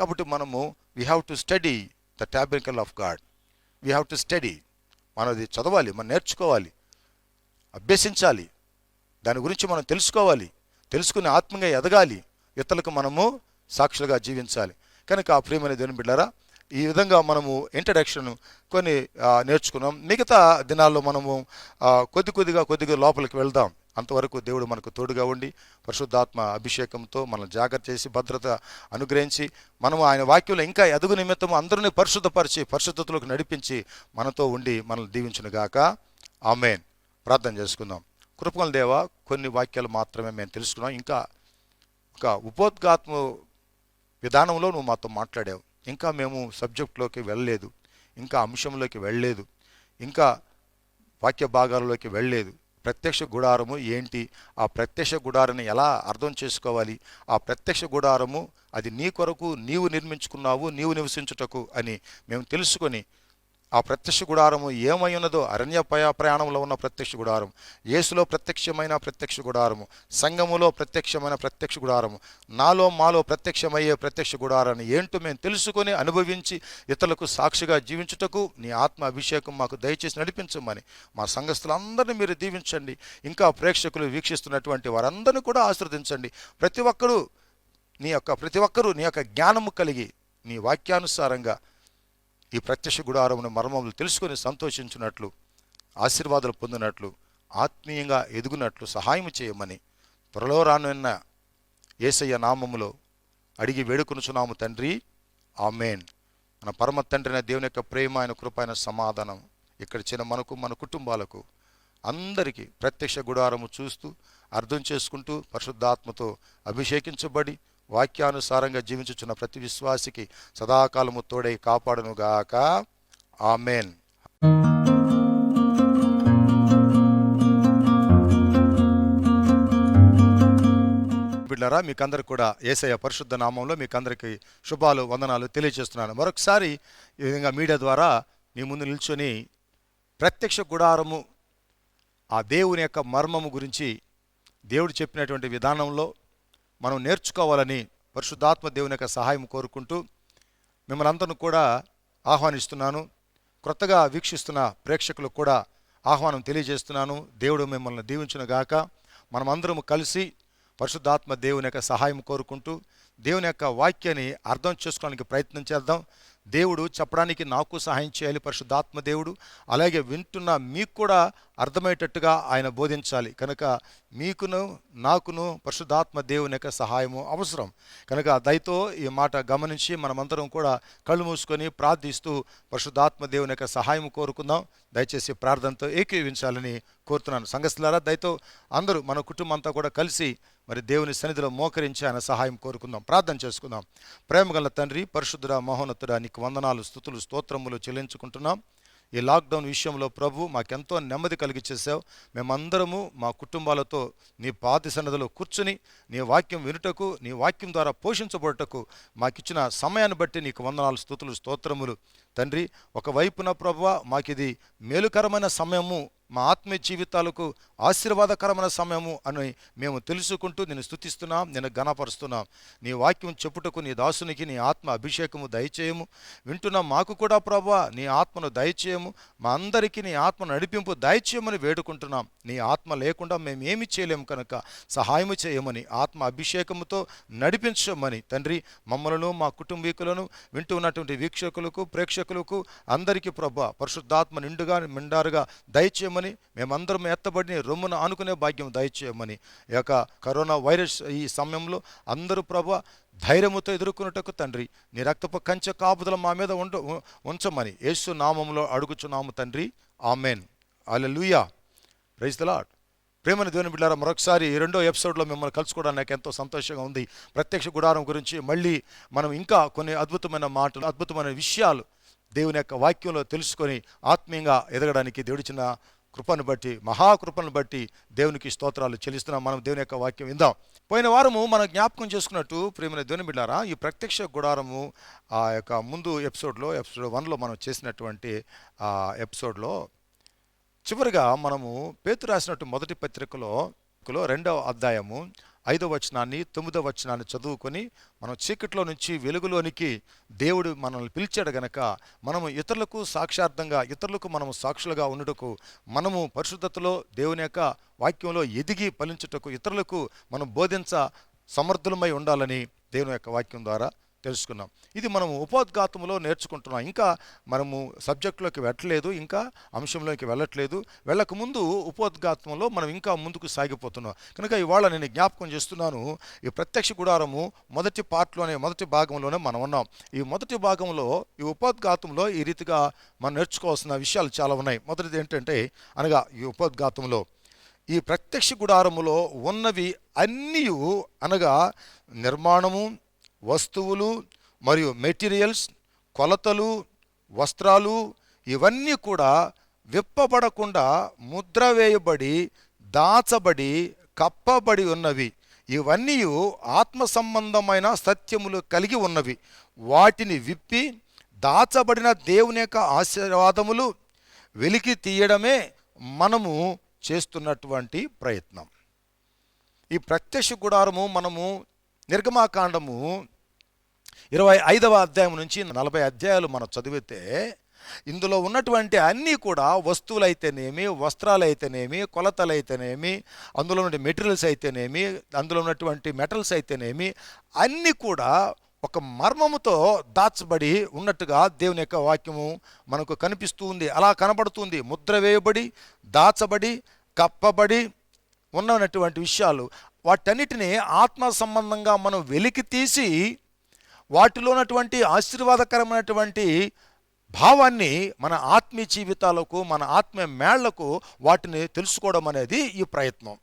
కాబట్టి మనము we have to study the tabernacle of God. We have to study. మనం అది చదవాలి, మనం నేర్చుకోవాలి, అభ్యసించాలి, దాని గురించి మనం తెలుసుకోవాలి, తెలుసుకుని ఆత్మీయంగా ఎదగాలి, ఇతరులకు మనము సాక్షులుగా జీవించాలి. కనుక ప్రియమైన దేవుని బిడ్డలారా, ఈ విధంగా మనము ఇంట్రడక్షన్ కొన్ని నేర్చుకున్నాం. మిగతా దినాల్లో మనము కొద్దిగా లోపలికి వెళ్దాం. అంతవరకు దేవుడు మనకు తోడుగా ఉండి పరిశుద్ధాత్మ అభిషేకంతో మనల్ని జాగ్రత్త చేసి భద్రత అనుగ్రహించి మనము ఆయన వాక్యంలో ఇంకా ఎదుగు నిమిత్తము అందరినీ పరిశుద్ధపరిచి పరిశుద్ధతలోకి నడిపించి మనతో ఉండి మనల్ని దీవించునుగాక. ఆమేన్. ప్రార్థన చేసుకుందాం. కృపగల దేవా, కొన్ని వాక్యాలు మాత్రమే మేము తెలుసుకున్నాం. ఇంకా ఒక ఉపోద్ఘాత్మ విధానంలో నువ్వు మాతో మాట్లాడావు. ఇంకా మేము సబ్జెక్టులోకి వెళ్ళలేదు, ఇంకా అంశంలోకి వెళ్ళలేదు, ఇంకా వాక్య భాగాలలోకి వెళ్ళలేదు. ప్రత్యక్ష గుడారము ఏంటి, ఆ ప్రత్యక్ష గుడారాన్ని ఎలా అర్థం చేసుకోవాలి, ఆ ప్రత్యక్ష గుడారము అది నీ కొరకు నీవు నిర్మించుకున్నావు, నీవు నివసించుటకు అని మేము తెలుసుకొని ఆ ప్రత్యక్ష గుడారము ఏమై ఉన్నదో, అరణ్య ప్రయాణంలో ఉన్న ప్రత్యక్ష గుడారం, యేసులో ప్రత్యక్షమైన ప్రత్యక్ష గుడారము, సంఘములో ప్రత్యక్షమైన ప్రత్యక్ష గుడారము, నాలో మాలో ప్రత్యక్షమయ్యే ప్రత్యక్ష గుడారాన్ని ఏంటో మేము తెలుసుకొని అనుభవించి ఇతరులకు సాక్షిగా జీవించుటకు నీ ఆత్మ అభిషేకం మాకు దయచేసి నడిపించమని మా సంఘస్థులందరినీ మీరు దీవించండి. ఇంకా ప్రేక్షకులు వీక్షిస్తున్నటువంటి వారందరినీ కూడా ఆశీర్వదించండి. ప్రతి ఒక్కరూ నీ యొక్క జ్ఞానము కలిగి నీ వాక్యానుసారంగా ఈ ప్రత్యక్ష గుడారమును మర్మములు తెలుసుకొని సంతోషించినట్లు, ఆశీర్వాదాలు పొందినట్లు, ఆత్మీయంగా ఎదుగునట్లు సహాయం చేయమని త్వరలో రానున్న యేసయ్య నామములో అడిగి వేడుకొనుచున్నాము తండ్రి. ఆమేన్. మన పరమ తండ్రిన దేవుని యొక్క ప్రేమ, ఆయన కృప, ఆయన సమాధానం ఇక్కడ చిన్న మనకు, మన కుటుంబాలకు అందరికీ ప్రత్యక్ష గుడారము చూస్తూ అర్థం చేసుకుంటూ పరిశుద్ధాత్మతో అభిషేకించబడి వాక్యానుసారంగా జీవించుచున్న ప్రతి విశ్వాసికి సదాకాలము తోడై కాపాడునుగాక. ఆమేన్. బిడ్డలారా, మీకందరికి కూడా యేసయ్య పరిశుద్ధ నామంలో మీకందరికి శుభాలు, వందనాలు తెలియజేస్తున్నాను. మరొకసారి ఈ విధంగా మీడియా ద్వారా మీ ముందు నిల్చొని ప్రత్యక్ష గుడారము, ఆ దేవుని యొక్క మర్మము గురించి దేవుడు చెప్పినటువంటి విధానంలో మనం నేర్చుకోవాలని పరిశుద్ధాత్మ దేవుని యొక్క సహాయం కోరుకుంటూ మిమ్మల్ని అందరిని కూడా ఆహ్వానిస్తున్నాను. క్రొత్తగా వీక్షిస్తున్న ప్రేక్షకులకు కూడా ఆహ్వానం తెలియజేస్తున్నాను. దేవుడు మిమ్మల్ని దీవించునుగాక. మనమందరము కలిసి పరిశుద్ధాత్మ దేవుని యొక్క సహాయం కోరుకుంటూ దేవుని యొక్క వాక్యాన్ని అర్థం చేసుకోవడానికి ప్రయత్నం చేద్దాం. దేవుడు చెప్పడానికి నాకు సహాయం చేయాలి పరిశుద్ధాత్మ దేవుడు, అలాగే వింటున్న మీకు కూడా అర్థమయ్యేటట్టుగా ఆయన బోధించాలి. కనుక మీకును నాకును పరిశుద్ధాత్మ దేవుని యొక్క సహాయము అవసరం. కనుక దయతో ఈ మాట గమనించి మనమందరం కూడా కళ్ళు మూసుకొని ప్రార్థిస్తూ పరిశుద్ధాత్మ దేవుని యొక్క సహాయం కోరుకుందాం. దయచేసి ప్రార్థనతో ఏకీవించాలని కోరుతున్నాను. సంఘస్థులారా, దయతో అందరూ మన కుటుంబం అంతా కూడా కలిసి మరి దేవుని సన్నిధిలో మోకరించి ఆయన సహాయం కోరుకుందాం. ప్రార్థన చేసుకుందాం. ప్రేమగల తండ్రి, పరిశుద్ధుడ, మహోన్నతుడ, నీకు వందనాలు, స్తుతులు, స్తోత్రములు చెల్లించుకుంటున్నాం. ఈ లాక్డౌన్ విషయంలో ప్రభు మాకెంతో నెమ్మది కలిగించేసావు. మేమందరము మా కుటుంబాలతో నీ పాది సన్నిధిలో కూర్చుని నీ వాక్యం వినుటకు, నీ వాక్యం ద్వారా పోషించబడటకు మాకిచ్చిన సమయాన్ని బట్టి నీకు వందనాలు, స్తుతులు, స్తోత్రములు తండ్రి. ఒకవైపున ప్రభువా మాకిది మేలుకరమైన సమయము, మా ఆత్మీయ జీవితాలకు ఆశీర్వాదకరమైన సమయము అని మేము తెలుసుకుంటూ నేను స్తుతిస్తున్నాం, నేను ఘనపరుస్తున్నాం. నీ వాక్యం చెప్పుటకు నీ దాసునికి నీ ఆత్మ అభిషేకము దయచేయము. వింటున్న మాకు కూడా ప్రభువా నీ ఆత్మను దయచేయము. మా అందరికీ నీ ఆత్మ నడిపింపు దయచేయమని వేడుకుంటున్నాం. నీ ఆత్మ లేకుండా మేము ఏమి చేయలేము కనుక సహాయము చేయమని, ఆత్మ అభిషేకముతో నడిపించమని తండ్రి మమ్మలను, మా కుటుంబీకులను, వింటూ ఉన్నటువంటి వీక్షకులకు, ప్రేక్షకులకు అందరికీ ప్రభువా పరిశుద్ధాత్మ నిండుగా మెండారుగా దయచేయమని, మేమందరం ఎత్తబడిన రొమ్మున ఆనుకునే భాగ్యం దయచేయమని, ఈ యొక్క కరోనా వైరస్ ఈ సమయంలో అందరూ ప్రభువా ధైర్యముతో ఎదుర్కొన్నటకు తండ్రి నీ రక్తపు కంచె కాపుదల మా మీద ఉంచమని యేసు నామములో అడుగుచున్నాము తండ్రి. Amen. Hallelujah. Praise the Lord. ప్రేమని దేవుని బిడ్డలారా, మరొకసారి ఈ రెండో ఎపిసోడ్లో మిమ్మల్ని కలుసుకోవడానికి నాకు ఎంతో సంతోషంగా ఉంది. ప్రత్యక్ష గుడారం గురించి మళ్ళీ మనం ఇంకా కొన్ని అద్భుతమైన మాటలు, అద్భుతమైన విషయాలు దేవుని యొక్క వాక్యంలో తెలుసుకొని ఆత్మీయంగా ఎదగడానికి దేవుడిచ్చిన కృపను బట్టి, మహాకృపను బట్టి దేవునికి స్తోత్రాలు చెల్లిస్తున్నాం. మనం దేవుని యొక్క వాక్యం విందాం. పోయిన వారము మనం జ్ఞాపకం చేసుకున్నట్టు ప్రేమైన దేవుని బిడ్డారా, ఈ ప్రత్యక్ష గుడారము ఆ యొక్క ముందు ఎపిసోడ్ 1లో మనం చేసినటువంటి ఎపిసోడ్లో చివరిగా మనము పేతురు రాసినట్టు మొదటి పత్రికలో 2వ అధ్యాయము 5వ వచనాన్ని 9వ వచనాన్ని చదువుకొని మనం చీకట్లో నుంచి వెలుగులోనికి దేవుడు మనల్ని పిలిచాడు గనక మనము ఇతరులకు సాక్షార్థంగా, ఇతరులకు మనము సాక్షులుగా ఉండుటకు, మనము పరిశుద్ధతలో దేవుని యొక్క వాక్యంలో ఎదిగి ఫలించుటకు, ఇతరులకు మనం బోధించ సమర్థులమై ఉండాలని దేవుని యొక్క వాక్యం ద్వారా తెలుసుకున్నాం. ఇది మనము ఉపోద్ఘాతంలో నేర్చుకుంటున్నాం. ఇంకా మనము సబ్జెక్టులోకి వెళ్ళట్లేదు, ఇంకా అంశంలోకి వెళ్ళట్లేదు. వెళ్ళకముందు ఉపోద్ఘాతంలో మనం ఇంకా ముందుకు సాగిపోతున్నాం కనుక ఇవాళ నేను జ్ఞాపకం చేస్తున్నాను. ఈ ప్రత్యక్ష గుడారము మొదటి పార్ట్లోనే, మొదటి భాగంలోనే మనం ఉన్నాం. ఈ మొదటి భాగంలో, ఈ ఉపోద్ఘాతంలో ఈ రీతిగా మనం నేర్చుకోవాల్సిన విషయాలు చాలా ఉన్నాయి. మొదటిది ఏంటంటే, అనగా ఈ ఉపోద్ఘాతంలో ఈ ప్రత్యక్ష గుడారములో ఉన్నవి అన్నీ అనగా నిర్మాణము, వస్తువులు మరియు మెటీరియల్స్, కొలతలు, వస్త్రాలు, ఇవన్నీ కూడా విప్పబడకుండా ముద్ర వేయబడి, దాచబడి, కప్పబడి ఉన్నవి. ఇవన్నీ ఆత్మ సంబంధమైన సత్యములు కలిగి ఉన్నవి. వాటిని విప్పి దాచబడిన దేవుని యొక్క ఆశీర్వాదములు వెలికి తీయడమే మనము చేస్తున్నటువంటి ప్రయత్నం. ఈ ప్రత్యక్ష గుడారము మనము నిర్గమాకాండము 25వ అధ్యాయం నుంచి 40 అధ్యాయాలు మనం చదివితే ఇందులో ఉన్నటువంటి అన్నీ కూడా వస్తువులైతేనేమి, వస్త్రాలైతేనేమి, కొలతలైతేనేమి, అందులో ఉన్న మెటీరియల్స్ అయితేనేమి, అందులో ఉన్నటువంటి మెటల్స్ అయితేనేమి, అన్నీ కూడా ఒక మర్మముతో దాచబడి ఉన్నట్టుగా దేవుని యొక్క వాక్యము మనకు కనిపిస్తూ ఉంది. అలా కనబడుతుంది. ముద్ర వేయబడి, దాచబడి, కప్పబడి ఉన్నటువంటి విషయాలు, వాటన్నిటిని ఆత్మ సంబంధంగా మనం వెలికి తీసి వాటిలో ఉన్నటువంటి ఆశీర్వాదకరమైనటువంటి భావాన్ని మన ఆత్మీయ జీవితాలకు, మన ఆత్మీయ మేళ్లకు వాటిని తెలుసుకోవడం అనేది ఈ ప్రయత్నం.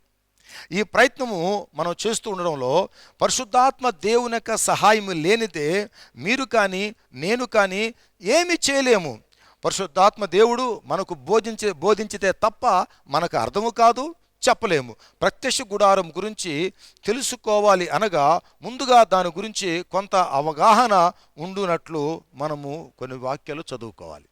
ఈ ప్రయత్నము మనం చేస్తూ ఉండడంలో పరిశుద్ధాత్మ దేవుని యొక్క సహాయం లేనిదే మీరు కానీ, నేను కానీ ఏమి చేయలేము. పరిశుద్ధాత్మ దేవుడు మనకు బోధించితే తప్ప మనకు అర్థము కాదు, చెప్పలేము. ప్రత్యక్ష గుడారం గురించి తెలుసుకోవాలి అనగా ముందుగా దాని గురించి కొంత అవగాహన ఉండునట్లు మనము కొన్ని వాక్యాలు చదువుకోవాలి.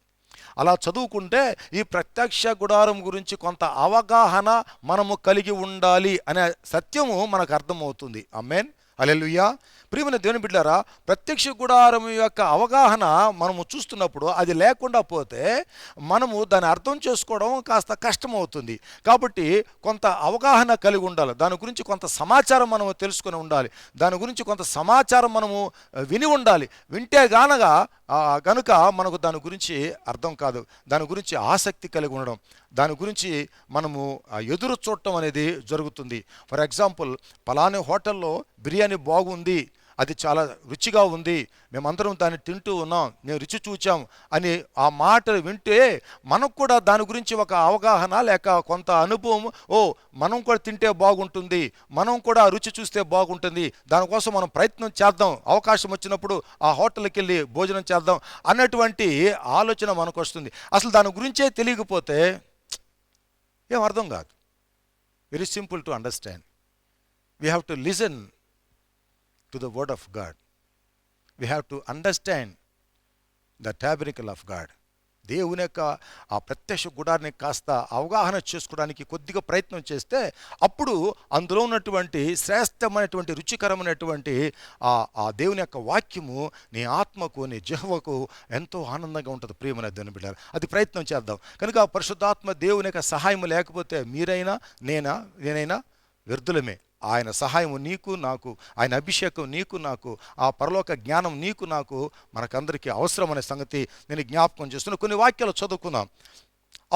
అలా చదువుకుంటే ఈ ప్రత్యక్ష గుడారం గురించి కొంత అవగాహన మనము కలిగి ఉండాలి అనే సత్యము మనకు అర్థమవుతుంది. ఆమేన్, హల్లెలూయా. ప్రియమైన దేవుని బిడ్డలారా, ప్రత్యక్ష గుడారం యొక్క అవగాహన మనము చూస్తున్నప్పుడు అది లేకుండా పోతే మనము దాన్ని అర్థం చేసుకోవడం కాస్త కష్టమవుతుంది. కాబట్టి కొంత అవగాహన కలిగి ఉండాలి. దాని గురించి కొంత సమాచారం మనము తెలుసుకొని ఉండాలి. దాని గురించి కొంత సమాచారం మనము విని ఉండాలి. వింటే గనుక మనకు దాని గురించి అర్థం కాదు. దాని గురించి ఆసక్తి కలిగి ఉండడం, దాని గురించి మనము ఎదురు చూడటం అనేది జరుగుతుంది. ఫర్ ఎగ్జాంపుల్, పలానా హోటల్లో బిర్యానీ బాగుంది, అది చాలా రుచిగా ఉంది, మేమందరం దాన్ని తింటూ ఉన్నాం, మేము రుచి చూచాం అని ఆ మాటలు వింటే మనకు కూడా దాని గురించి ఒక అవగాహన లేక కొంత అనుభవం, మనం కూడా తింటే బాగుంటుంది, మనం కూడా రుచి చూస్తే బాగుంటుంది, దానికోసం మనం ప్రయత్నం చేద్దాం, అవకాశం వచ్చినప్పుడు ఆ హోటల్కి వెళ్ళి భోజనం చేద్దాం అన్నటువంటి ఆలోచన మనకు వస్తుంది. అసలు దాని గురించే తెలియకపోతే ఏం అర్థం కాదు. Very simple to understand. We have to listen to the word of God. We have to understand the tabernacle of God. దేవుని యొక్క ఆ ప్రత్యక్ష గుడాన్ని కాస్త అవగాహన చేసుకోవడానికి కొద్దిగా ప్రయత్నం చేస్తే అప్పుడు అందులో ఉన్నటువంటి శ్రేష్టమైనటువంటి రుచికరమైనటువంటి ఆ దేవుని యొక్క వాక్యము నీ ఆత్మకు, నీ జిహ్వకు ఎంతో ఆనందంగా ఉంటుంది. ప్రియమైన దేవుని బిడ్డలారా, అది ప్రయత్నం చేద్దాం. కనుక పరిశుద్ధాత్మ దేవుని యొక్క సహాయం లేకపోతే మీరైనా నేనైనా వ్యర్థులమే. ఆయన సహాయము నీకు నాకు, ఆయన అభిషేకం నీకు నాకు, ఆ పరలోక జ్ఞానం నీకు నాకు, మనకందరికీ అవసరమనే సంగతి నేను జ్ఞాపకం చేస్తున్నా. కొన్ని వాక్యాలు చదువుకుందాం.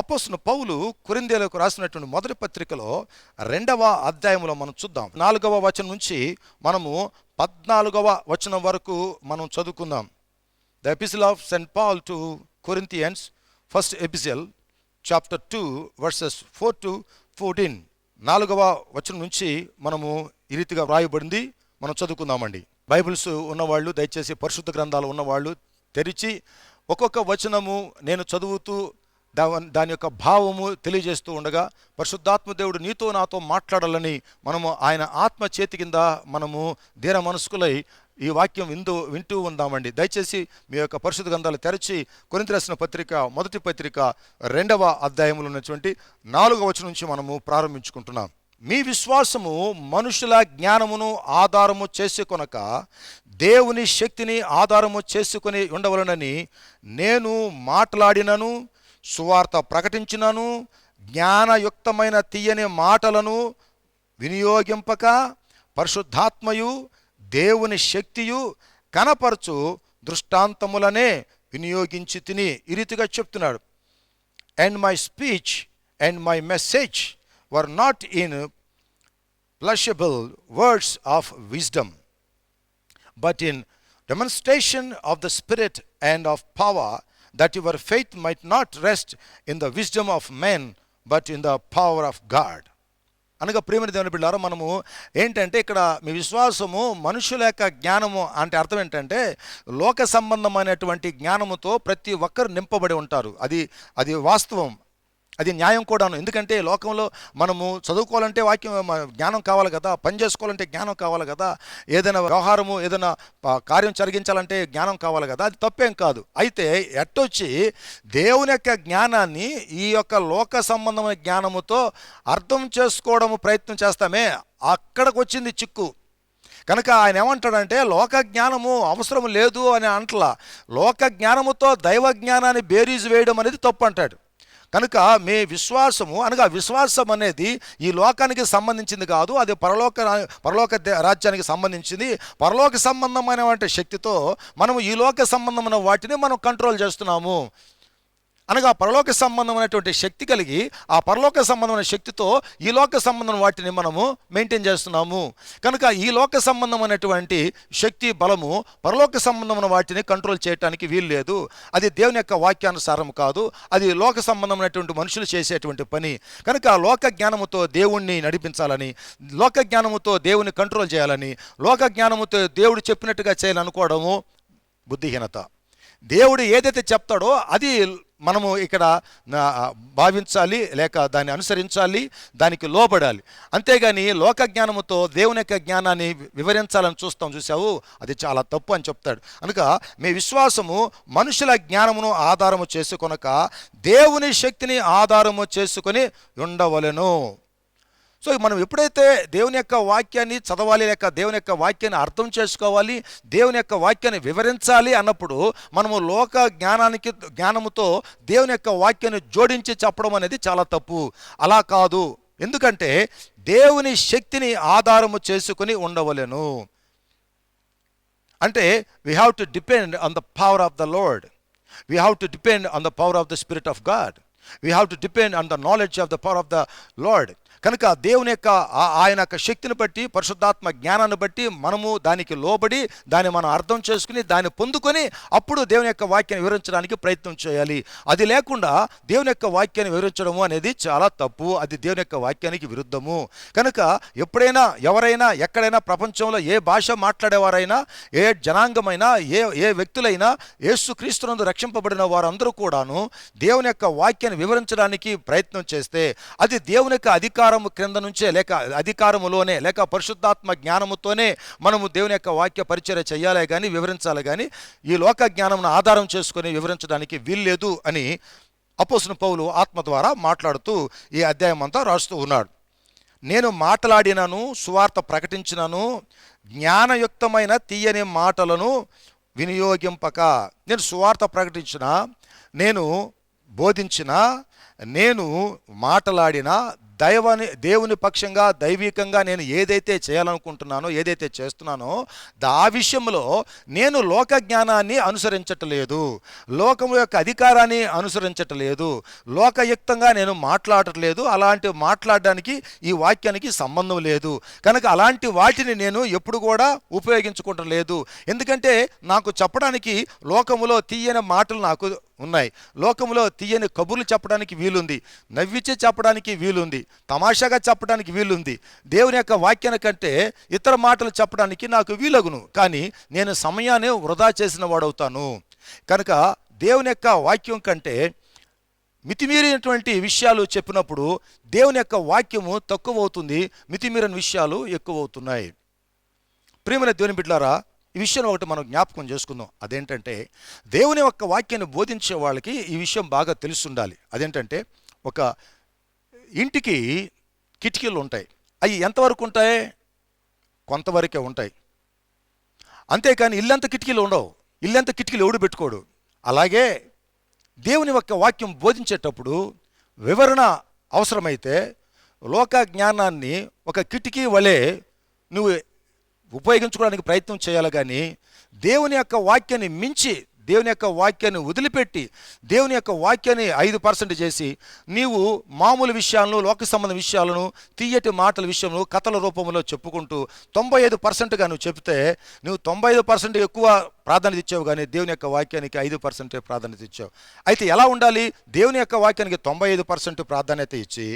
అపోస్తలుడైన పౌలు కొరింథీయులకు రాసినటువంటి మొదటి పత్రికలో 2వ అధ్యాయంలో మనం చూద్దాం. 4వ వచనం నుంచి మనము 14వ వచనం వరకు మనం చదువుకుందాం. The epistle of Saint Paul to Corinthians, first epistle, chapter 2 verses 4 to 14. 4వ వచనం నుంచి మనము ఈ రీతిగా వ్రాయబడింది, మనం చదువుకుందామండి. బైబిల్స్ ఉన్నవాళ్ళు దయచేసి పరిశుద్ధ గ్రంథాలు ఉన్నవాళ్ళు తెరిచి ఒక్కొక్క వచనము నేను చదువుతూ దాని యొక్క భావము తెలియజేస్తూ ఉండగా పరిశుద్ధాత్మ దేవుడు నీతో నాతో మాట్లాడాలని మనము ఆయన ఆత్మ చేతి కింద మనము దీన మనస్కులై ఈ వాక్యం వింటూ ఉందామండి. దయచేసి మీ యొక్క పరిశుద్ధ గ్రంథాలు తెరచి కొరింథీ రాసిన పత్రిక, మొదటి పత్రిక 2వ అధ్యాయంలో ఉన్నటువంటి 4వ వచనం నుంచి మనము ప్రారంభించుకుంటున్నాం. మీ విశ్వాసము మనుషుల జ్ఞానమును ఆధారము చేసుకొనక దేవుని శక్తిని ఆధారము చేసుకొని ఉండవలనని నేను మాట్లాడినను, సువార్త ప్రకటించినను, జ్ఞానయుక్తమైన తీయని మాటలను వినియోగింపక పరిశుద్ధాత్మయు దేవుని శక్తియు కనపరచు దృష్టాంతములనే వినియోగించి తిని. ఈ రీతిగా చెప్తున్నాడు. And my speech and my message were not in plausible words of wisdom, but in demonstration of the Spirit and of power, that your faith might not rest in the wisdom of men, but in the power of God. అనగా ప్రియమైన దేవుని బిడ్డలారా, మనము ఏంటంటే ఇక్కడ మీ విశ్వాసము మనుషుల యొక్క జ్ఞానము అంటే అర్థం ఏంటంటే లోక సంబంధమైనటువంటి జ్ఞానముతో ప్రతి ఒక్కరు నింపబడి ఉంటారు. అది వాస్తవం, అది న్యాయం కూడాను. ఎందుకంటే లోకంలో మనము చదువుకోవాలంటే వాక్యం జ్ఞానం కావాలి కదా, పని చేసుకోవాలంటే జ్ఞానం కావాలి కదా, ఏదైనా వ్యవహారము ఏదైనా కార్యం జరిగించాలంటే జ్ఞానం కావాలి కదా, అది తప్పేం కాదు. అయితే ఎట్టొచ్చి దేవుని యొక్క జ్ఞానాన్ని ఈ యొక్క లోక సంబంధమైన జ్ఞానముతో అర్థం చేసుకోవడము ప్రయత్నం చేస్తామే, అక్కడికి వచ్చింది చిక్కు. కనుక ఆయన ఏమంటాడంటే లోక జ్ఞానము అవసరం లేదు అని అంటలా, లోక జ్ఞానముతో దైవ జ్ఞానాన్ని బేరీజు వేయడం అనేది తప్పు అంటాడు. కనుక మీ విశ్వాసము అనగా విశ్వాసం అనేది ఈ లోకానికి సంబంధించింది కాదు, అది పరలోక రాజ్యానికి సంబంధించింది. పరలోక సంబంధమైన శక్తితో మనము ఈ లోక సంబంధమైన వాటిని మనం కంట్రోల్ చేస్తున్నాము. అనగా పరలోక సంబంధమైనటువంటి శక్తి కలిగి ఆ పరలోక సంబంధమైన శక్తితో ఈ లోక సంబంధమైన వాటిని మనము మెయింటైన్ చేస్తున్నాము. కనుక ఈ లోక సంబంధమైనటువంటి శక్తి బలము పరలోక సంబంధమైన వాటిని కంట్రోల్ చేయడానికి వీలు లేదు. అది దేవుని యొక్క వాక్యానుసారం కాదు, అది లోక సంబంధమైనటువంటి మనుషులు చేసేటువంటి పని. కనుక లోక జ్ఞానముతో దేవుణ్ణి నడిపించాలని, లోక జ్ఞానముతో దేవుని కంట్రోల్ చేయాలని, లోక జ్ఞానముతో దేవుడు చెప్పినట్టుగా చేయాలనుకోవడము బుద్ధిహీనత. దేవుడు ఏదైతే చెప్తాడో అది మనము ఇక్కడ భావించాలి, లేక దాన్ని అనుసరించాలి, దానికి లోబడాలి. అంతేగాని లోక జ్ఞానముతో దేవుని యొక్క జ్ఞానాన్ని వివరించాలని చూసావు, అది చాలా తప్పు అని చెప్తాడు. కనుక మీ విశ్వాసము మనుషుల జ్ఞానమును ఆధారము చేసుకొనక దేవుని శక్తిని ఆధారము చేసుకొని ఉండవలెను. సో మనం ఎప్పుడైతే దేవుని యొక్క వాక్యాన్ని చదవాలి, లేక దేవుని యొక్క వాక్యాన్ని అర్థం చేసుకోవాలి, దేవుని యొక్క వాక్యాన్ని వివరించాలి అన్నప్పుడు మనము లోక జ్ఞానముతో దేవుని యొక్క వాక్యాన్ని జోడించి చెప్పడం అనేది చాలా తప్పు. అలా కాదు. ఎందుకంటే దేవుని శక్తిని ఆధారము చేసుకుని ఉండవలెను. అంటే we have to depend on the power of the lord, we have to depend on the power of the spirit of God, we have to depend on the knowledge of the power of the lord. కనుక దేవుని యొక్క ఆయన యొక్క శక్తిని బట్టి, పరిశుద్ధాత్మ జ్ఞానాన్ని బట్టి మనము దానికి లోబడి దాన్ని మనం అర్థం చేసుకుని దాన్ని పొందుకొని అప్పుడు దేవుని యొక్క వాక్యాన్ని వివరించడానికి ప్రయత్నం చేయాలి. అది లేకుండా దేవుని యొక్క వాక్యాన్ని వివరించడము అనేది చాలా తప్పు, అది దేవుని యొక్క వాక్యానికి విరుద్ధము. కనుక ఎప్పుడైనా ఎవరైనా ఎక్కడైనా ప్రపంచంలో ఏ భాష మాట్లాడేవారైనా, ఏ జనాంగమైనా, ఏ వ్యక్తులైనా యేసుక్రీస్తునందు రక్షింపబడిన వారందరూ కూడాను దేవుని యొక్క వాక్యాన్ని వివరించడానికి ప్రయత్నం చేస్తే అది దేవుని యొక్క అధికారం క్రింద నుంచే, లేక అధికారములోనే, లేక పరిశుద్ధాత్మ జ్ఞానముతోనే మనము దేవుని యొక్క వాక్య పరిచర్య చేయాలి కానీ వివరించాలి కానీ ఈ లోక జ్ఞానమును ఆధారం చేసుకొని వివరించడానికి వీల్లేదు అని అపోస్తలుడైన పౌలు ఆత్మ ద్వారా మాట్లాడుతూ ఈ అధ్యాయం అంతా రాస్తూ ఉన్నాడు. నేను మాట్లాడినను, సువార్త ప్రకటించినను, జ్ఞానయుక్తమైన తీయని మాటలను వినియోగింపక. నేను సువార్త ప్రకటించిన, నేను బోధించిన, నేను మాట్లాడిన, దేవుని పక్షంగా దైవికంగా నేను ఏదైతే చేయాలనుకుంటున్నానో, ఏదైతే చేస్తున్నానో ఆ విషయంలో నేను లోక జ్ఞానాన్ని అనుసరించట్లేదు, లోకము యొక్క అధికారాన్ని అనుసరించట్లేదు, లోకయుక్తంగా నేను మాట్లాడట్లేదు. అలాంటి మాట్లాడడానికి ఈ వాక్యానికి సంబంధం లేదు. కనుక అలాంటి వాటిని నేను ఎప్పుడు కూడా ఉపయోగించుకుంటలేదు. ఎందుకంటే నాకు చెప్పడానికి లోకములో తీయని మాటలు నాకు ఉన్నాయి, లోకంలో తీయని కబుర్లు చెప్పడానికి వీలుంది, నవ్వించి చెప్పడానికి వీలుంది, తమాషాగా చెప్పడానికి వీలుంది. దేవుని యొక్క వాక్యాన్ని కంటే ఇతర మాటలు చెప్పడానికి నాకు వీలగును, కానీ నేను సమయాన్ని వృధా చేసిన వాడవుతాను. కనుక దేవుని యొక్క వాక్యం కంటే మితిమీరినటువంటి విషయాలు చెప్పినప్పుడు దేవుని యొక్క వాక్యము తక్కువ అవుతుంది, మితిమీరిన విషయాలు ఎక్కువ అవుతున్నాయి. ప్రియమైన దేవుని బిడ్డలారా, ఈ విషయం ఒకటి మనం జ్ఞాపకం చేసుకుందాం. అదేంటంటే దేవుని యొక్క వాక్యాన్ని బోధించే వాళ్ళకి ఈ విషయం బాగా తెలిసి ఉండాలి. అదేంటంటే ఒక ఇంటికి కిటికీలు ఉంటాయి, అవి ఎంతవరకు ఉంటాయి? కొంతవరకే ఉంటాయి. అంతేకాని ఇల్లంత కిటికీలు ఉండవు. ఇల్లంత కిటికీలు ఎవడు పెట్టుకోడు. అలాగే దేవుని యొక్క వాక్యం బోధించేటప్పుడు వివరణ అవసరమైతే లోక జ్ఞానాన్ని ఒక కిటికీ వలె నువ్వు ఉపయోగించుకోవడానికి ప్రయత్నం చేయాలి. కానీ దేవుని యొక్క వాక్యాన్ని మించి, దేవుని యొక్క వాక్యాన్ని వదిలిపెట్టి, దేవుని యొక్క వాక్యాన్ని 5% చేసి నీవు మామూలు విషయాలను, లోక సంబంధ విషయాలను, తీయటి మాటల విషయంలో కథల రూపంలో చెప్పుకుంటూ 95%గా నువ్వు చెప్తే నువ్వు 95% ఎక్కువ ప్రాధాన్యత ఇచ్చావు, కానీ దేవుని యొక్క వాక్యానికి 5% ప్రాధాన్యత ఇచ్చావు. అయితే ఎలా ఉండాలి? దేవుని యొక్క వాక్యానికి 95% ప్రాధాన్యత ఇచ్చి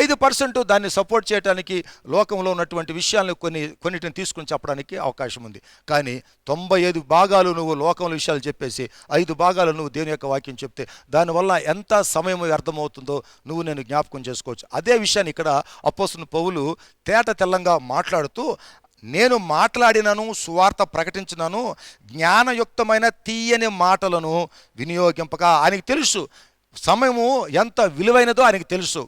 5% దాన్ని సపోర్ట్ చేయడానికి లోకంలో ఉన్నటువంటి విషయాలను కొన్నిటిని తీసుకుని చెప్పడానికి అవకాశం ఉంది. కానీ 95 భాగాలు నువ్వు లోకంలో విషయాలు చెప్పేసి 5 భాగాలు నువ్వు దేవుని యొక్క వాక్యం చెప్తే దానివల్ల ఎంత సమయం వ్యర్థమవుతుందో నేను జ్ఞాపకం చేసుకోవచ్చు. అదే విషయాన్ని ఇక్కడ అపోస్తలుడైన పౌలు తేట తెల్లంగా మాట్లాడుతూ, నేను మాట్లాడినను, సువార్త ప్రకటించినను, జ్ఞానయుక్తమైన తీయని మాటలను వినియోగింపక. ఆయనకి తెలుసు సమయము ఎంత విలువైనదో, ఆయనకి తెలుసు.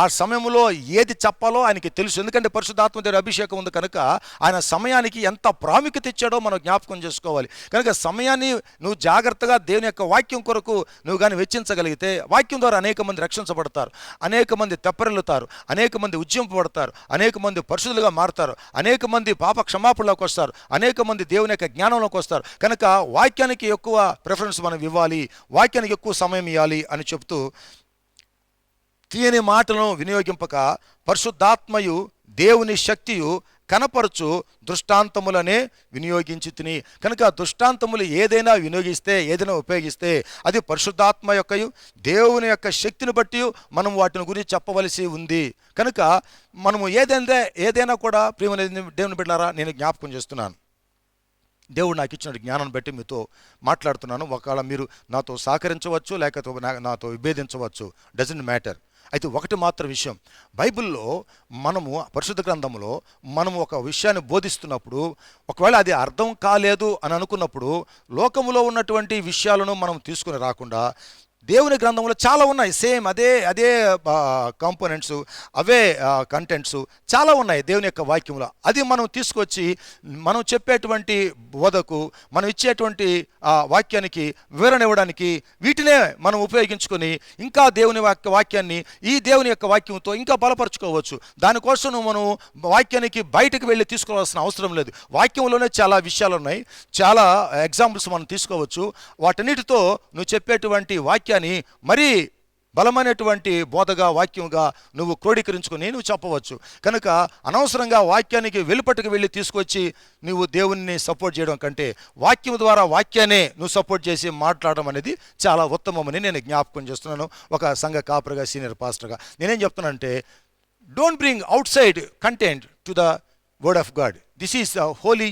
ఆ సమయంలో ఏది చెప్పాలో ఆయనకి తెలుసు. ఎందుకంటే పరిశుద్ధాత్మ దేవుని అభిషేకం ఉంది కనుక ఆయన సమయానికి ఎంత ప్రాముఖ్యత ఇచ్చాడో మనం జ్ఞాపకం చేసుకోవాలి. కనుక సమయాన్ని నువ్వు జాగ్రత్తగా దేవుని యొక్క వాక్యం కొరకు నువ్వు కానీ వెచ్చించగలిగితే వాక్యం ద్వారా అనేక మంది రక్షించబడతారు, అనేక మంది తెప్పరిల్లుతారు, అనేక మంది ఉజ్జింపబడతారు, అనేక మంది పరిశుద్ధులుగా మారుతారు, అనేక మంది పాప క్షమాపణలోకి వస్తారు, అనేక మంది దేవుని యొక్క జ్ఞానంలోకి వస్తారు. కనుక వాక్యానికి ఎక్కువ ప్రిఫరెన్స్ మనం ఇవ్వాలి, వాక్యానికి ఎక్కువ సమయం ఇవ్వాలి అని చెప్తూ, తీయని మాటలను వినియోగింపక పరిశుద్ధాత్మయు దేవుని శక్తియు కనపరచు దృష్టాంతములనే వినియోగించి తిని. కనుక దృష్టాంతములు ఏదైనా వినియోగిస్తే, ఏదైనా ఉపయోగిస్తే అది పరిశుద్ధాత్మ యొక్కయు దేవుని యొక్క శక్తిని బట్టి మనం వాటిని గురించి చెప్పవలసి ఉంది. కనుక మనము ఏదైనా కూడా ప్రియమైన దేవుని బిడ్డలారా, నేను జ్ఞాపకం చేస్తున్నాను, దేవుడు నాకు ఇచ్చిన జ్ఞానాన్ని బట్టి మీతో మాట్లాడుతున్నాను. ఒకవేళ మీరు నాతో సహకరించవచ్చు, లేకపోతే నాతో విభేదించవచ్చు, డజంట్ మ్యాటర్. అయితే ఒకటి మాత్రం విషయం, బైబిల్లో మనము పరిశుద్ధ గ్రంథంలో మనము ఒక విషయాన్ని బోధిస్తున్నప్పుడు ఒకవేళ అది అర్థం కాలేదు అని అనుకున్నప్పుడు లోకములో ఉన్నటువంటి విషయాలను మనం తీసుకుని రాకుండా దేవుని గ్రంథంలో చాలా ఉన్నాయి, సేమ్ అదే కాంపోనెంట్స్, అవే కంటెంట్స్ చాలా ఉన్నాయి దేవుని యొక్క వాక్యంలో. అది మనం తీసుకొచ్చి మనం చెప్పేటువంటి బోధకు, మనం ఇచ్చేటువంటి వాక్యానికి వివరణ ఇవ్వడానికి వీటినే మనం ఉపయోగించుకొని ఇంకా దేవుని వాక్యాన్ని ఈ దేవుని యొక్క వాక్యంతో ఇంకా బలపరుచుకోవచ్చు. దానికోసం మనం వాక్యానికి బయటకు వెళ్ళి తీసుకోవాల్సిన అవసరం లేదు. వాక్యంలోనే చాలా విషయాలు ఉన్నాయి, చాలా ఎగ్జాంపుల్స్ మనం తీసుకోవచ్చు. వాటన్నిటితో నువ్వు చెప్పేటువంటి వాక్యాన్ని మరీ బలమైనటువంటి బోధగా, వాక్యంగా నువ్వు క్రోడీకరించుకొని నువ్వు చెప్పవచ్చు. కనుక అనవసరంగా వాక్యానికి వెలుపట్టుకు వెళ్ళి తీసుకొచ్చి నువ్వు దేవుణ్ణి సపోర్ట్ చేయడం కంటే వాక్యం ద్వారా వాక్యాన్ని నువ్వు సపోర్ట్ చేసి మాట్లాడడం అనేది చాలా ఉత్తమమని నేను జ్ఞాపకం చేస్తున్నాను. ఒక సంఘ కాపరిగా, సీనియర్ పాస్టర్గా నేనేం చెప్తున్నానంటే, don't bring out side content to the word of God. This is the holy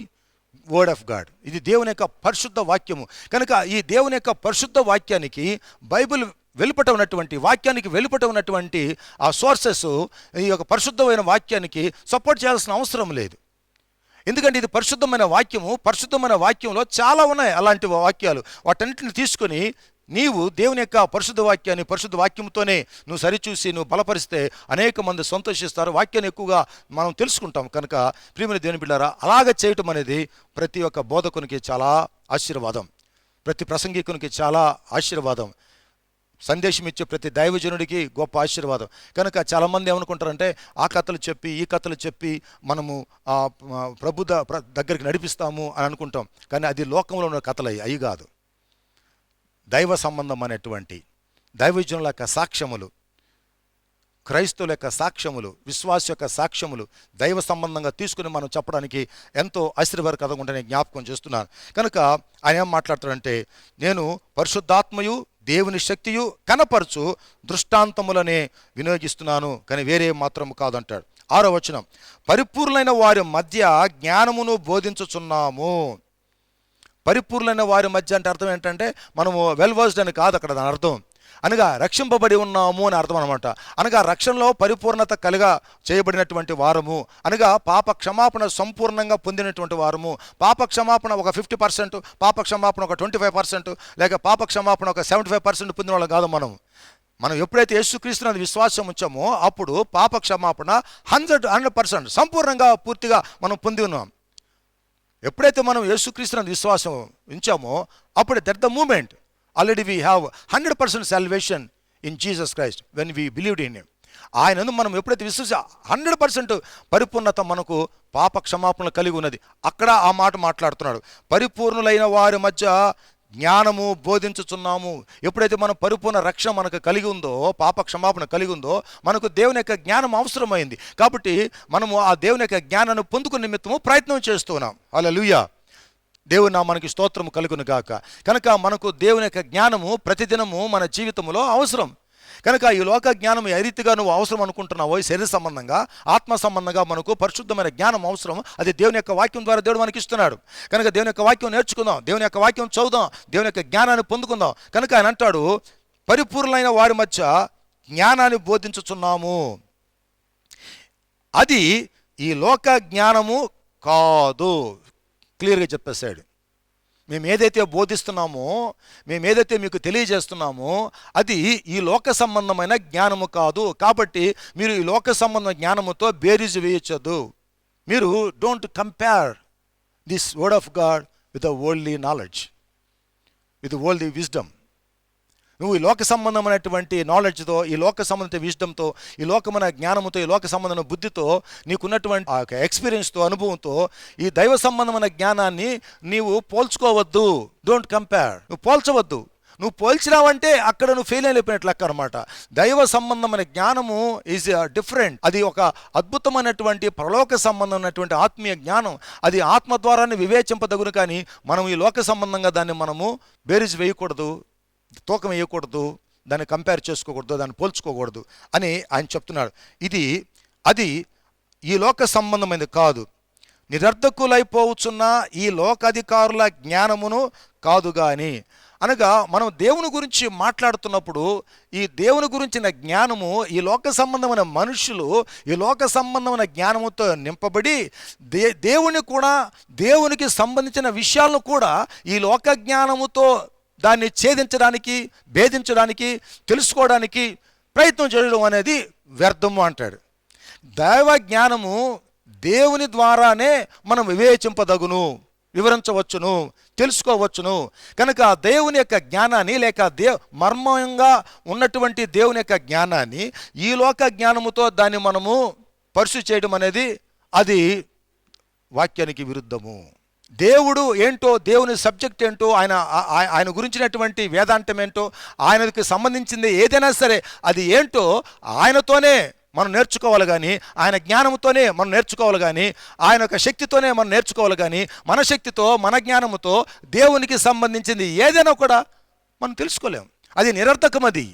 word of God. ఇది దేవుని యొక్క పరిశుద్ధ వాక్యము. కనుక ఈ దేవుని యొక్క పరిశుద్ధ వాక్యానికి, బైబిల్ వెలుపట ఉన్నటువంటి వాక్యానికి వెలుపట ఉన్నటువంటి ఆ సోర్సెస్ ఈ యొక్క పరిశుద్ధమైన వాక్యానికి సపోర్ట్ చేయాల్సిన అవసరం లేదు. ఎందుకంటే ఇది పరిశుద్ధమైన వాక్యము. పరిశుద్ధమైన వాక్యంలో చాలా ఉన్నాయి అలాంటి వాక్యాలు. వాటన్నిటిని తీసుకొని నీవు దేవుని యొక్క పరిశుద్ధ వాక్యాన్ని పరిశుద్ధ వాక్యంతోనే నువ్వు సరిచూసి నువ్వు బలపరిస్తే అనేక మంది సంతోషిస్తారు. వాక్యాన్ని ఎక్కువగా మనం తెలుసుకుంటాం. కనుక ప్రియమైన దేవుని బిడ్డలారా, అలాగ చేయటం అనేది ప్రతి ఒక్క బోధకునికి చాలా ఆశీర్వాదం, ప్రతి ప్రసంగికునికి చాలా ఆశీర్వాదం, సందేశం ఇచ్చే ప్రతి దైవజనుడికి గొప్ప ఆశీర్వాదం. కనుక చాలామంది ఏమనుకుంటారంటే ఆ కథలు చెప్పి ఈ కథలు చెప్పి మనము ప్రభు దగ్గరికి నడిపిస్తాము అని అనుకుంటాం. కానీ అది లోకంలో ఉన్న కథలు అవి కాదు. దైవ సంబంధం అనేటువంటి దైవజనుల యొక్క సాక్ష్యములు, క్రైస్తవుల యొక్క సాక్ష్యములు, విశ్వాస యొక్క సాక్ష్యములు దైవ సంబంధంగా తీసుకుని మనం చెప్పడానికి ఎంతో ఆశీర్వాదకరంగా ఉంటుందని జ్ఞాపకం చేస్తున్నాను. కనుక ఆయన ఏం మాట్లాడతాడంటే, నేను పరిశుద్ధాత్మయు దేవుని శక్తియు కనపరచు దృష్టాంతములనే వినియోగిస్తున్నాను, కానీ వేరే మాత్రం కాదంటాడు. 6వ వచనం, పరిపూర్ణైన వారి మధ్య జ్ఞానమును బోధించుచున్నాము. పరిపూర్ణైన వారి మధ్య అంటే అర్థం ఏంటంటే మనము వెల్ వర్స్డ్ అని కాదు అక్కడ దాని అర్థం. అనగా రక్షింపబడి ఉన్నాము అని అర్థం అనమాట. అనగా రక్షణలో పరిపూర్ణత కలిగా చేయబడినటువంటి వారము, అనగా పాప క్షమాపణ సంపూర్ణంగా పొందినటువంటి వారము. పాప క్షమాపణ ఒక 50%, పాప క్షమాపణ ఒక 25%, లేక పాప క్షమాపణ ఒక 75% పొందిన వాళ్ళు కాదు మనం. మనం ఎప్పుడైతే యేసుక్రీస్తునందు విశ్వాసం ఉంచామో అప్పుడు పాప క్షమాపణ 100% సంపూర్ణంగా పూర్తిగా మనం పొంది ఉన్నాం. ఎప్పుడైతే మనం యేసుక్రీస్తునందు విశ్వాసం ఉంచామో అప్పుడు that the moment already we have 100% salvation in Jesus Christ when we believed in him. ఆయనను మనం ఎప్పుడైతే 100% పరిపూర్ణత మనకు పాప క్షమాపణ కలిగి ఉన్నది. అక్కడ ఆ మాట మాట్లాడుతున్నాడు, పరిపూర్ణులైన వారి మధ్య జ్ఞానము బోధించుచున్నాము. ఎప్పుడైతే మనం పరిపూర్ణ రక్షణ మనకు కలిగి ఉందో, పాప క్షమాపణ కలిగి ఉందో, మనకు దేవుని యొక్క జ్ఞానం అవసరమైంది. కాబట్టి మనము ఆ దేవుని యొక్క జ్ఞానాన్ని పొందుకునే నిమిత్తము ప్రయత్నం చేస్తున్నాం. హల్లెలూయా. దేవుని నామానికి స్తోత్రము కలుగును గాక. కనుక మనకు దేవుని యొక్క జ్ఞానము ప్రతిదినము మన జీవితంలో అవసరం. కనుక ఈ లోక జ్ఞానం ఏ రీతిగా నువ్వు అవసరం అనుకుంటున్నావో, ఈ శరీర సంబంధంగా ఆత్మ సంబంధంగా మనకు పరిశుద్ధమైన జ్ఞానం అవసరం. అది దేవుని యొక్క వాక్యం ద్వారా దేవుడు మనకి ఇస్తున్నాడు. కనుక దేవుని యొక్క వాక్యం నేర్చుకుందాం, దేవుని యొక్క వాక్యం చదువుదాం, దేవుని యొక్క జ్ఞానాన్ని పొందుకుందాం. కనుక ఆయన అంటాడు, పరిపూర్ణమైన వారి మధ్య జ్ఞానాన్ని బోధించుచున్నాము. అది ఈ లోక జ్ఞానము కాదు. క్లియర్గా చెప్పేశాడు. మేము ఏదైతే బోధిస్తున్నామో, మేము ఏదైతే మీకు తెలియజేస్తున్నామో అది ఈ లోక సంబంధమైన జ్ఞానము కాదు. కాబట్టి మీరు ఈ లోక సంబంధమైన జ్ఞానముతో బేరీజు వేయొచ్చదు. మీరు don't compare this word of God with the worldly knowledge, with worldly wisdom. నువ్వు ఈ లోక సంబంధమైనటువంటి నాలెడ్జ్తో, ఈ లోక సంబంధిత విజ్డమ్తో, ఈ లోకమైన జ్ఞానంతో, ఈ లోక సంబంధమైన బుద్ధితో, నీకున్నటువంటి ఆ ఎక్స్పీరియన్స్తో, అనుభవంతో ఈ దైవ సంబంధమైన జ్ఞానాన్ని నీవు పోల్చుకోవద్దు. Don't compare. నువ్వు పోల్చవద్దు. నువ్వు పోల్చినావంటే అక్కడ నువ్వు ఫెయిల్ అయిపోయినట్లు లెక్క అనమాట. దైవ సంబంధమైన జ్ఞానము ఈజ్ డిఫరెంట్. అది ఒక అద్భుతమైనటువంటి పరలోక సంబంధమైనటువంటి ఆత్మీయ జ్ఞానం. అది ఆత్మ ద్వారానే వివేచింపదగును. కానీ మనం ఈ లోక సంబంధంగా దాన్ని మనము బేరీజ్ వేయకూడదు, తూకం వేయకూడదు, దాన్ని కంపేర్ చేసుకోకూడదు, దాన్ని పోల్చుకోకూడదు అని ఆయన చెప్తున్నాడు. అది ఈ లోక సంబంధమైనది కాదు. నిరర్ధకులైపోవచ్చున్న ఈ లోకాధికారుల జ్ఞానమును కాదు. కానీ అనగా మనం దేవుని గురించి మాట్లాడుతున్నప్పుడు ఈ దేవుని గురించిన జ్ఞానము ఈ లోక సంబంధమైన మనుషులు ఈ లోక సంబంధమైన జ్ఞానముతో నింపబడి దేవుని కూడా, దేవునికి సంబంధించిన విషయాలను కూడా ఈ లోక జ్ఞానముతో దాన్ని ఛేదించడానికి, భేదించడానికి, తెలుసుకోవడానికి ప్రయత్నం చేయడం అనేది వ్యర్థము అంటాడు. దైవ జ్ఞానము దేవుని ద్వారానే మనం వివేచింపదగును, వివరించవచ్చును, తెలుసుకోవచ్చును. కనుక దేవుని యొక్క జ్ఞానాన్ని లేక మర్మంగా ఉన్నటువంటి దేవుని యొక్క జ్ఞానాన్ని ఈ లోక జ్ఞానముతో దాన్ని మనము పరిశీలి చేయడం అనేది అది వాక్యానికి విరుద్ధము. దేవుడు ఏంటో, దేవుని సబ్జెక్ట్ ఏంటో, ఆయన గురించినటువంటి వేదాంతం ఏంటో, ఆయనకి సంబంధించింది ఏదైనా సరే అది ఏంటో ఆయనతోనే మనం నేర్చుకోవాలి. కానీ ఆయన జ్ఞానంతోనే మనం నేర్చుకోవాలి. కానీ ఆయన యొక్క శక్తితోనే మనం నేర్చుకోవాలి. కానీ మన శక్తితో, మన జ్ఞానంతో దేవునికి సంబంధించింది ఏదైనా కూడా మనం తెలుసుకోలేం. అది నిరర్థకం. అది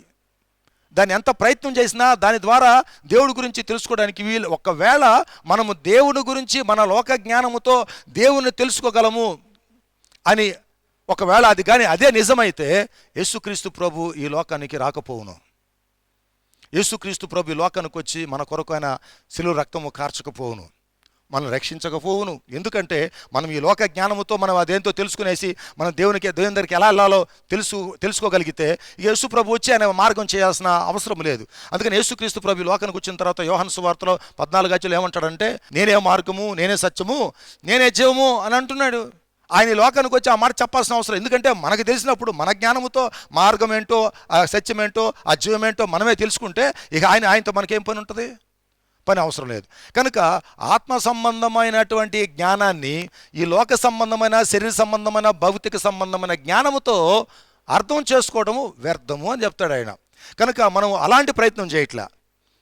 దాన్ని ఎంత ప్రయత్నం చేసినా దాని ద్వారా దేవుడి గురించి తెలుసుకోవడానికి వీలు. ఒకవేళ మనము దేవుని గురించి మన లోక జ్ఞానముతో దేవుని తెలుసుకోగలము అని ఒకవేళ అది కానీ అదే నిజమైతే యేసుక్రీస్తు ప్రభు ఈ లోకానికి రాకపోవును. యేసుక్రీస్తు ప్రభు ఈ లోకానికి వచ్చి మన కొరకు ఆయన శిలువ రక్తము కార్చకపోవును, మనం రక్షించకపోవును. ఎందుకంటే మనం ఈ లోక జ్ఞానముతో మనం అదేంతో తెలుసుకునేసి మనం దేవుని దగ్గరికి ఎలా వెళ్ళాలో తెలుసుకోగలిగితే యేసు ప్రభు వచ్చి ఆయన మార్గం చేయాల్సిన అవసరం లేదు. అందుకని యేసుక్రీస్తు ప్రభు ఈ లోకానికి వచ్చిన తర్వాత యోహాను సువార్తలో 14 ఏమంటాడంటే, నేనే మార్గము, నేనే సత్యము, నేనే జీవము అని అంటున్నాడు. ఆయన లోకానికి వచ్చి ఆ మాట చెప్పాల్సిన అవసరం. ఎందుకంటే మనకు తెలిసినప్పుడు మన జ్ఞానంతో మార్గం ఏంటో, ఆ సత్యం ఏంటో, ఆ జీవం ఏంటో మనమే తెలుసుకుంటే ఇక ఆయనతో మనకేం పని ఉంటుంది? పని అవసరం లేదు. కనుక ఆత్మ సంబంధమైనటువంటి జ్ఞానాన్ని ఈ లోక సంబంధమైన, శరీర సంబంధమైన, భౌతిక సంబంధమైన జ్ఞానముతో అర్థం చేసుకోవడము వ్యర్థము అని చెప్తాడు ఆయన. కనుక మనం అలాంటి ప్రయత్నం చేయట్లా.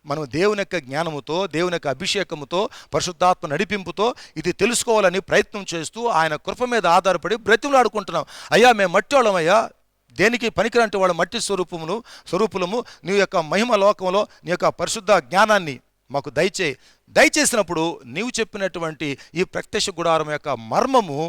మనం దేవుని యొక్క జ్ఞానముతో, దేవుని యొక్క అభిషేకముతో, పరిశుద్ధాత్మ నడిపింపుతో ఇది తెలుసుకోవాలని ప్రయత్నం చేస్తూ ఆయన కృప మీద ఆధారపడి బ్రతిమలాడుకుంటున్నాం. అయ్యా మేము మట్టి వాళ్ళమయ్యా, దేనికి పనికిరంటే వాళ్ళ మట్టి స్వరూపులము, నీ యొక్క మహిమ లోకంలో నీ యొక్క పరిశుద్ధ జ్ఞానాన్ని మాకు దయచేసినప్పుడు నీవు చెప్పినటువంటి ఈ ప్రత్యక్ష గుడారం యొక్క మర్మము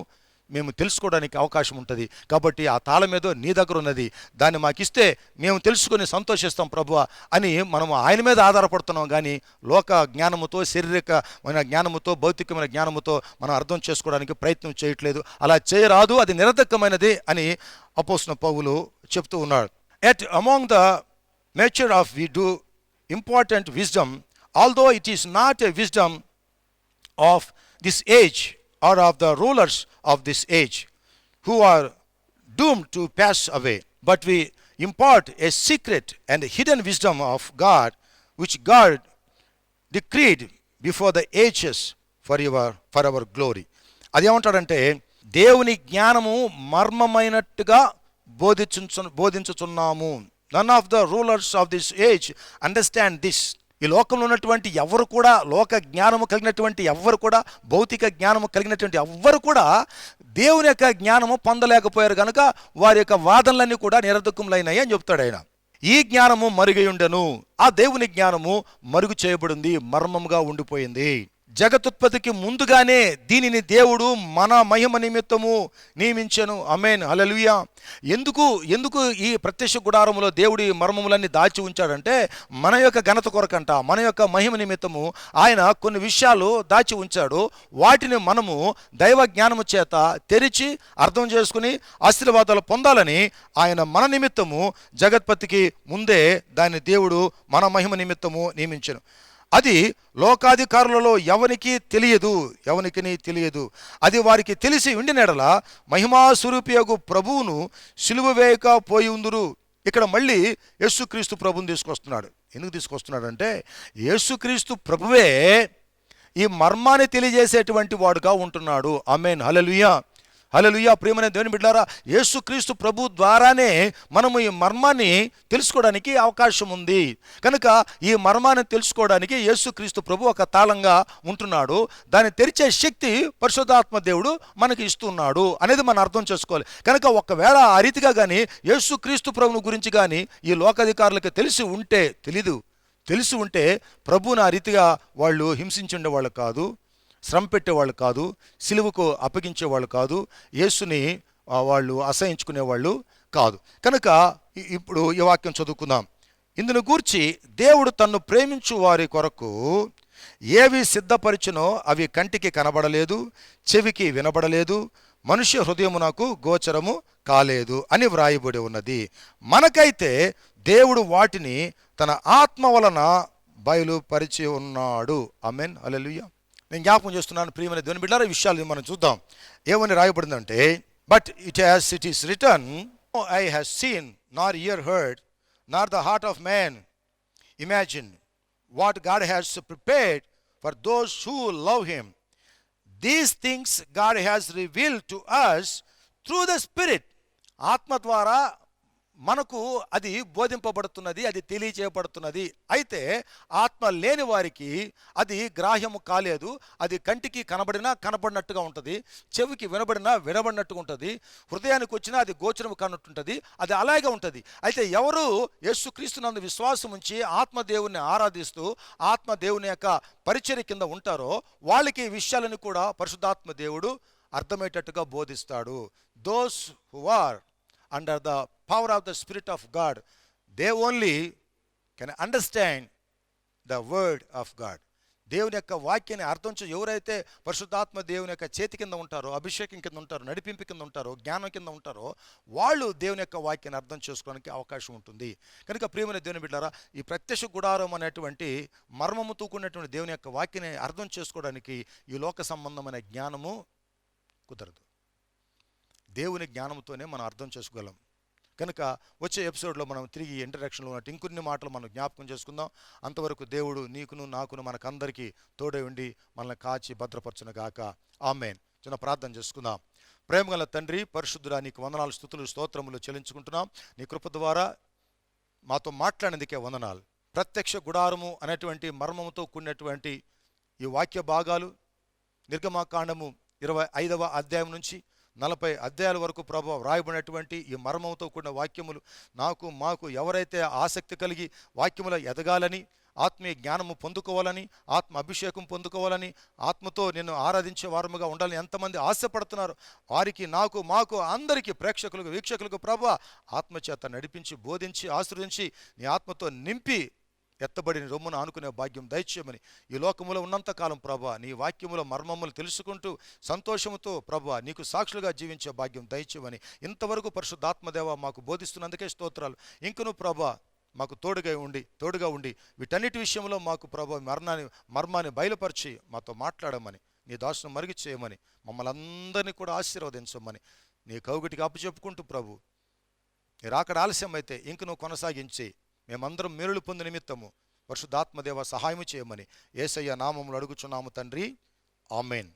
మేము తెలుసుకోవడానికి అవకాశం ఉంటుంది. కాబట్టి ఆ తాళం ఏదో నీ దగ్గర ఉన్నది, దాన్ని మాకు ఇస్తే మేము తెలుసుకొని సంతోషిస్తాం ప్రభువా అని మనం ఆయన మీద ఆధారపడుతున్నాం. కానీ లోక జ్ఞానముతో, శారీరకమైన జ్ఞానముతో, భౌతికమైన జ్ఞానముతో మనం అర్థం చేసుకోవడానికి ప్రయత్నం చేయట్లేదు. అలా చేయరాదు, అది నిరర్ధకమైనది అని అపోస్తలుడైన పౌలు చెప్తూ ఉన్నాడు. At among the measure of we do important wisdom, although it is not a wisdom of this age or of the rulers of this age who are doomed to pass away, but we impart a secret and hidden wisdom of God, which God decreed before the ages for our glory. అదేమంటాడంటే దేవుని జ్ఞానము మర్మమైనట్టుగా బోధించుచున్నాము. None of the rulers of this age understand this. ఈ లోకంలో ఉన్నటువంటి ఎవరు కూడా, లోక జ్ఞానము కలిగినటువంటి ఎవ్వరు కూడా, భౌతిక జ్ఞానము కలిగినటువంటి ఎవ్వరు కూడా దేవుని యొక్క జ్ఞానము పొందలేకపోయారు కనుక వారి యొక్క వాదనలన్నీ కూడా నిరర్ధకములైనాయి అని చెప్తాడు ఆయన. ఈ జ్ఞానము మరుగై ఉండెను, ఆ దేవుని జ్ఞానము మరుగు చేయబడింది, మర్మముగా ఉండిపోయింది. జగతుత్పత్తికి ముందుగానే దీనిని దేవుడు మన మహిమ నిమిత్తము నియమించెను. ఆమేన్, హల్లెలూయా. ఎందుకు ఈ ప్రత్యక్ష గుడారములో దేవుడి మర్మములన్నీ దాచి ఉంచాడంటే మన యొక్క ఘనత కొరకంట, మన యొక్క మహిమ నిమిత్తము ఆయన కొన్ని విషయాలు దాచి ఉంచాడు. వాటిని మనము దైవ జ్ఞానము చేత తెరిచి అర్థం చేసుకుని ఆశీర్వాదాలు పొందాలని ఆయన మన నిమిత్తము జగత్పత్తికి ముందే దాన్ని దేవుడు మన మహిమ నిమిత్తము నియమించెను. అది లోకాధికారులలో ఎవరికి తెలియదు. అది వారికి తెలిసి ఉండినెడల మహిమా స్వరూపియగు ప్రభువును సిలువ వేయక పోయి ఉందురు. ఇక్కడ మళ్ళీ యేసుక్రీస్తు ప్రభువుని తీసుకొస్తున్నాడు. ఎందుకు తీసుకొస్తున్నాడంటే యేసుక్రీస్తు ప్రభువే ఈ మర్మాన్ని తెలియజేసేటువంటి వాడుగా ఉంటున్నాడు. ఆమేన్, హల్లెలూయా, హల్లెలూయా. ప్రియమైన దేవుని బిడ్డలారా, యేసుక్రీస్తు ప్రభు ద్వారానే మనము ఈ మర్మాన్ని తెలుసుకోవడానికి అవకాశం ఉంది. కనుక ఈ మర్మాన్ని తెలుసుకోవడానికి యేసుక్రీస్తు ప్రభు ఒక తాళంగా ఉంటున్నాడు. దాన్ని తెరిచే శక్తి పరిశుద్ధాత్మ దేవుడు మనకి ఇస్తున్నాడు అనేది మనం అర్థం చేసుకోవాలి. కనుక ఒకవేళ ఆ రీతిగా కానీ యేసుక్రీస్తు ప్రభుని గురించి కానీ ఈ లోకాధికారులకు తెలిసి ఉంటే ప్రభువుని ఆ రీతిగా వాళ్ళు హింసించుండేవాళ్ళు కాదు, శ్రమ పెట్టేవాళ్ళు కాదు, సిలువకు అప్పగించేవాళ్ళు కాదు, యేసుని వాళ్ళు అసహించుకునేవాళ్ళు కాదు. కనుక ఇప్పుడు ఈ వాక్యం చదువుకుందాం. ఇందును గూర్చి దేవుడు తన్ను ప్రేమించు వారి కొరకు ఏవి సిద్ధపరిచినో అవి కంటికి కనబడలేదు, చెవికి వినబడలేదు, మనుష్య హృదయమునకు గోచరము కాలేదు అని వ్రాయబడి ఉన్నది. మనకైతే దేవుడు వాటిని తన ఆత్మ వలన బయలుపరిచి ఉన్నాడు. ఆమేన్, హల్లెలూయా. నేను జ్ఞాపకం చేస్తున్నాను ప్రియమైన దేవుని బిడ్డలారా, ఈ విషయాలు మనం చూద్దాం. ఏమని రాయబడిందంటే, but it is written, eye have seen nor ear heard nor the heart of man imagine what God has prepared for those who love him. These things God has revealed to us through the spirit. ఆత్మ ద్వారా మనకు అది బోధింపబడుతున్నది, అది తెలియచేయబడుతున్నది. అయితే ఆత్మ లేని వారికి అది గ్రాహ్యము కాలేదు. అది కంటికి కనబడినట్టుగా ఉంటుంది, చెవికి వినబడినట్టుగా ఉంటుంది, హృదయానికి వచ్చినా అది గోచరము కానట్టుంటుంది. అది అలాగే ఉంటుంది. అయితే ఎవరు యేసుక్రీస్తునందు విశ్వాసం ఉంచి ఆత్మదేవుని ఆరాధిస్తూ ఆత్మదేవుని యొక్క పరిచర్య కింద ఉంటారో వాళ్ళకి ఈ విషయాలను కూడా పరిశుద్ధాత్మ దేవుడు అర్థమయ్యేటట్టుగా బోధిస్తాడు. Those who are under the power of the Spirit of God, they only can understand the word of God. దేవుని యొక్క వాక్యాన్ని అర్థం ఎవరైతే పరిశుద్ధాత్మ దేవుని యొక్క చేతి కింద ఉంటారో, అభిషేకం కింద ఉంటారో, నడిపింపు కింద ఉంటారో, జ్ఞానం కింద ఉంటారో వాళ్ళు దేవుని యొక్క వాక్యాన్ని అర్థం చేసుకోవడానికి అవకాశం ఉంటుంది. కనుక ప్రియమైన దేవుని బిడ్డలారా, ఈ ప్రత్యక్ష గుడారం అనేటువంటి మర్మముతో కూడినటువంటి దేవుని యొక్క వాక్యాన్ని అర్థం చేసుకోవడానికి ఈ లోక సంబంధమైన జ్ఞానము కుదరదు. దేవుని జ్ఞానంతోనే మనం అర్థం చేసుకోగలం. కనుక వచ్చే ఎపిసోడ్లో మనం తిరిగి ఇంటరాక్షన్లో ఉన్నట్టు ఇంకొన్ని మాటలు మనం జ్ఞాపకం చేసుకుందాం. అంతవరకు దేవుడు నీకును నాకును మనకందరికీ తోడై ఉండి మనల్ని కాచి భద్రపరచునుగాక. ఆమేన్. చిన్న ప్రార్థన చేసుకుందాం. ప్రేమగల తండ్రి, పరిశుద్ధుడా, నీకు వందనాలు, స్తుతులు, స్తోత్రములు చెల్లించుకుంటున్నాం. నీ కృప ద్వారా మాతో మాట్లాడినందుకే వందనాలు. ప్రత్యక్ష గుడారము అనేటువంటి మర్మముతో కూడినటువంటి ఈ వాక్య భాగాలు నిర్గమకాండము 25వ అధ్యాయం నుంచి 40 అధ్యాయాల వరకు ప్రభు వ్రాయబడినటువంటి ఈ మర్మంతో కూడిన వాక్యములు మాకు ఎవరైతే ఆసక్తి కలిగి వాక్యములో ఎదగాలని, ఆత్మీయ జ్ఞానము పొందుకోవాలని, ఆత్మ అభిషేకం పొందుకోవాలని, ఆత్మతో నేను ఆరాధించే వారముగా ఉండాలని ఎంతమంది ఆశపడుతున్నారు వారికి, మాకు అందరికీ, ప్రేక్షకులకు, వీక్షకులకు ప్రభు ఆత్మచేత నడిపించి, బోధించి, ఆశీర్వదించి నీ ఆత్మతో నింపి ఎత్తబడిన రొమ్మును ఆనుకునే భాగ్యం దయచేయమని, ఈ లోకములో ఉన్నంతకాలం ప్రభా నీ వాక్యముల మర్మములు తెలుసుకుంటూ సంతోషముతో ప్రభా నీకు సాక్షులుగా జీవించే భాగ్యం దయచేయమని ఇంతవరకు పరిశుద్ధాత్మదేవ మాకు బోధిస్తున్నందుకే స్తోత్రాలు. ఇంకను ప్రభా మాకు తోడుగా ఉండి వీటన్నిటి విషయంలో మాకు ప్రభు మర్మాన్ని బయలుపరిచి మాతో మాట్లాడమని, నీ దాసును మరుగు చేయమని, మమ్మల్ని అందరినీ కూడా ఆశీర్వదించమని నీ కౌగిటికి అప్పచెప్పుకుంటూ ప్రభు, మీరు అక్కడ ఆలస్యం అయితే ఇంక నువ్వు కొనసాగించి మేమందరం మేలులు పొంది నిమిత్తము పరిశుద్ధాత్మదేవ సహాయము చేయమని యేసయ్య నామములో అడుగుచున్నాము తండ్రి, ఆమేన్.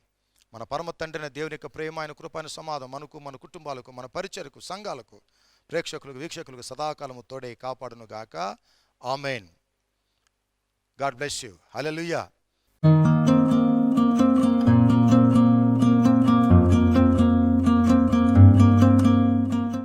మన పరమ తండ్రిన దేవుని యొక్క ప్రేమ, ఆయన కృప, ఆయన సమాధానం మనకు, మన కుటుంబాలకు, మన పరిచర్కు, సంఘాలకు, ప్రేక్షకులకు, వీక్షకులకు సదాకాలము తోడే కాపాడును గాక. ఆమేన్. God bless you. హల్లెలూయా.